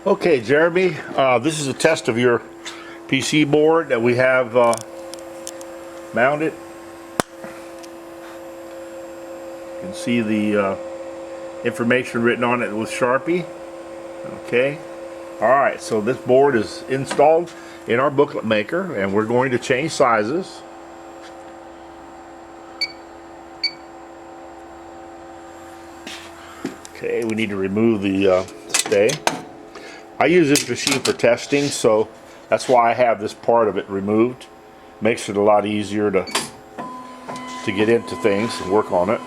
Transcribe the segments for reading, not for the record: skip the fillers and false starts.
Okay, Jeremy, this is a test of your PC board that we have mounted. You can see the information written on it with Sharpie. Okay. Alright, so this board is installed in our booklet maker, and we're going to change sizes. Okay, we need to remove the stay. I use this machine for testing, so that's why I have this part of it removed. Makes it a lot easier to get into things and work on it.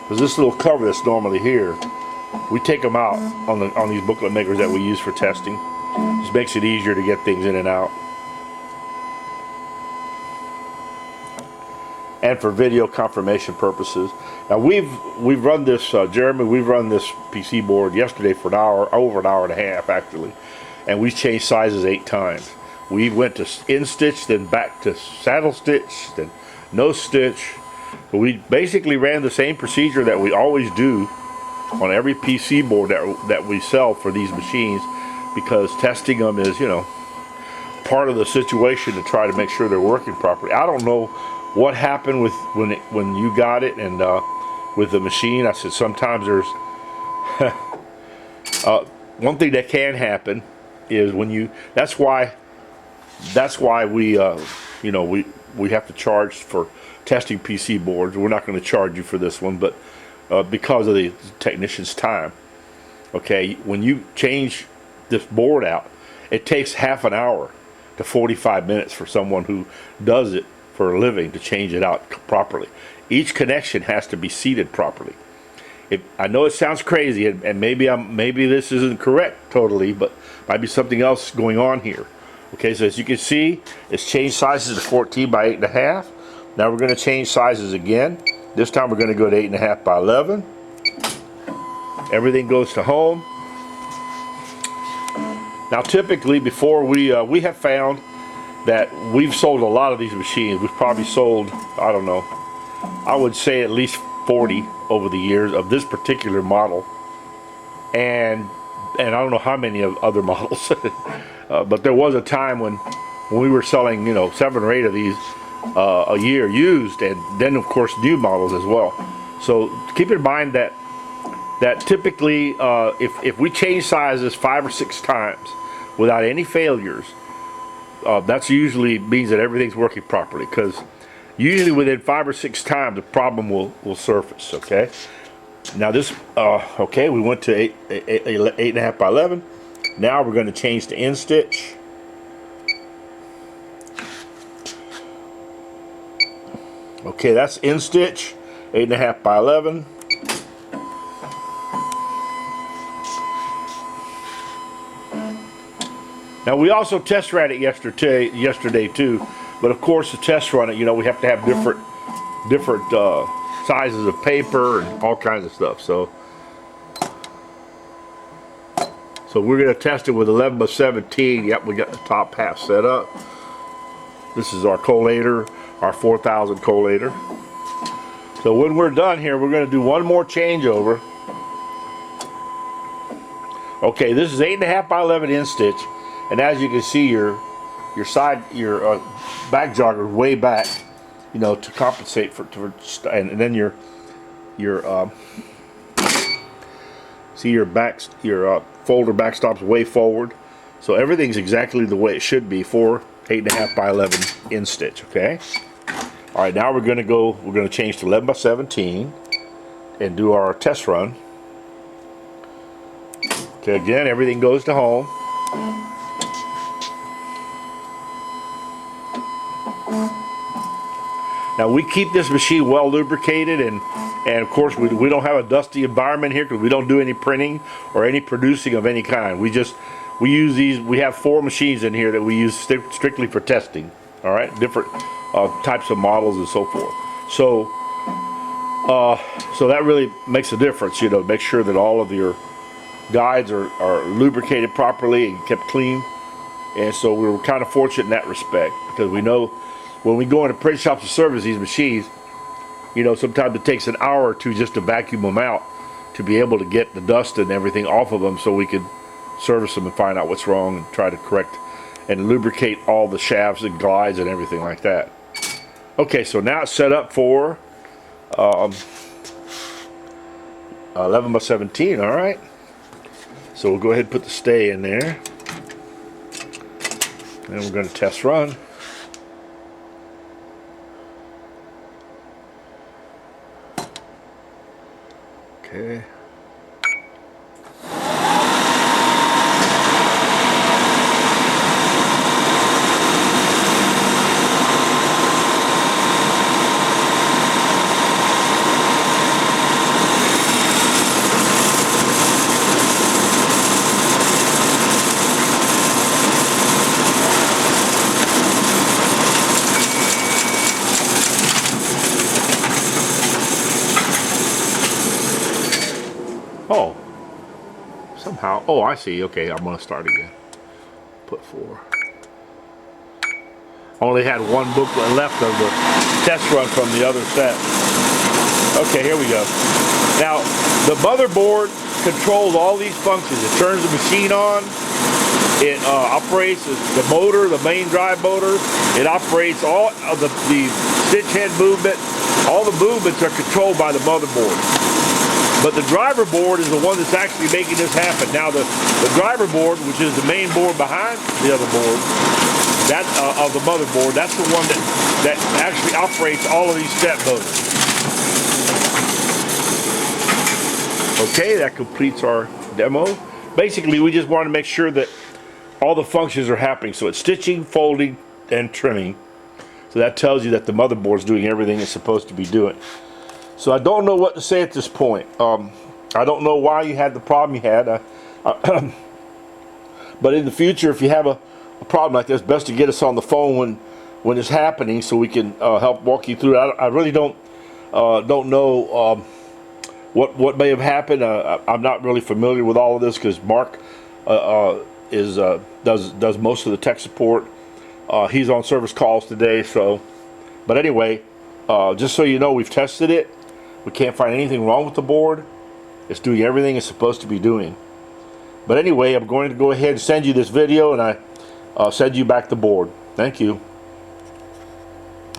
Because this little cover that's normally here, we take them out on these booklet makers that we use for testing. Just makes it easier to get things in and out. And for video confirmation purposes. Now we've run this, Jeremy, we've run this PC board yesterday for an hour, over an hour and a half actually, and we changed sizes 8 times. We went to in stitch, then back to saddle stitch, then no stitch. But we basically ran the same procedure that we always do on every PC board that we sell for these machines, because testing them is, you know, part of the situation to try to make sure they're working properly. I don't know what happened with when you got it and with the machine. I said sometimes there's one thing that can happen is when you, that's why we you know, we have to charge for testing PC boards. We're not going to charge you for this one, but because of the technician's time. Okay, when you change this board out, it takes half an hour to 45 minutes for someone who does it for a living to change it out properly. Each connection has to be seated properly. I know it sounds crazy, and maybe this isn't correct totally, but might be something else going on here. Okay, so as you can see, it's changed sizes to 14 by 8.5. Now we're going to change sizes again. This time we're going to go to 8.5 by 11. Everything goes to home. Now typically before we have found that we've sold a lot of these machines. We've probably sold, I don't know, I would say at least 40 over the years of this particular model, and I don't know how many of other models. But there was a time when we were selling, you know, 7 or 8 of these a year used, and then of course new models as well. So keep in mind that typically if we change sizes 5 or 6 times without any failures, that's usually means that everything's working properly, because usually within 5 or 6 times the problem will surface. Okay, now this okay, we went to 8.5 by 11. Now we're going to change to in stitch. Okay, that's in stitch, 8.5 by 11. Now we also test ran it yesterday too, but of course to test run it, you know, we have to have different sizes of paper and all kinds of stuff. So we're going to test it with 11 by 17. Yep, we got the top half set up. This is our collator, our 4000 collator. So when we're done here, we're going to do one more changeover. Okay, this is 8.5 by 11 in stitch. And as you can see, your back jogger is way back, you know, to compensate for and then your see your folder backstop's way forward. So everything's exactly the way it should be for 8.5 by 11 in stitch. Okay. All right, now we're going to change to 11 by 17 and do our test run. Okay, again, everything goes to home. Now we keep this machine well lubricated, and of course we don't have a dusty environment here because we don't do any printing or any producing of any kind. We use these. We have 4 machines in here that we use strictly for testing. All right, different types of models and so forth. So that really makes a difference, you know. Make sure that all of your guides are lubricated properly and kept clean. And so we were kind of fortunate in that respect, because we know when we go into print shops to service these machines, you know, sometimes it takes an hour or two just to vacuum them out to be able to get the dust and everything off of them, so we could service them and find out what's wrong and try to correct and lubricate all the shafts and glides and everything like that. Okay, so now it's set up for 11 by 17, all right? So we'll go ahead and put the stay in there. And we're going to test run. Okay. Oh, somehow, oh, I see. Okay, I'm gonna start again. Put 4. Only had one booklet left of the test run from the other set. Okay, here we go. Now, the motherboard controls all these functions. It turns the machine on. It operates the motor, the main drive motor. It operates all of the stitch head movement. All the movements are controlled by the motherboard. But the driver board is the one that's actually making this happen. Now the driver board, which is the main board behind the other board, that of the motherboard, that's the one that actually operates all of these step motors. Okay, that completes our demo. Basically, we just want to make sure that all the functions are happening. So it's stitching, folding, and trimming. So that tells you that the motherboard's doing everything it's supposed to be doing. So I don't know what to say at this point. I don't know why you had the problem you had. But in the future, if you have a problem like this, best to get us on the phone when it's happening, so we can help walk you through it. I really don't know what may have happened. I'm not really familiar with all of this because Mark does most of the tech support. He's on service calls today. So, but anyway, just so you know, we've tested it. We can't find anything wrong with the board. It's doing everything it's supposed to be doing. But anyway, I'm going to go ahead and send you this video, and I'll send you back the board. Thank you.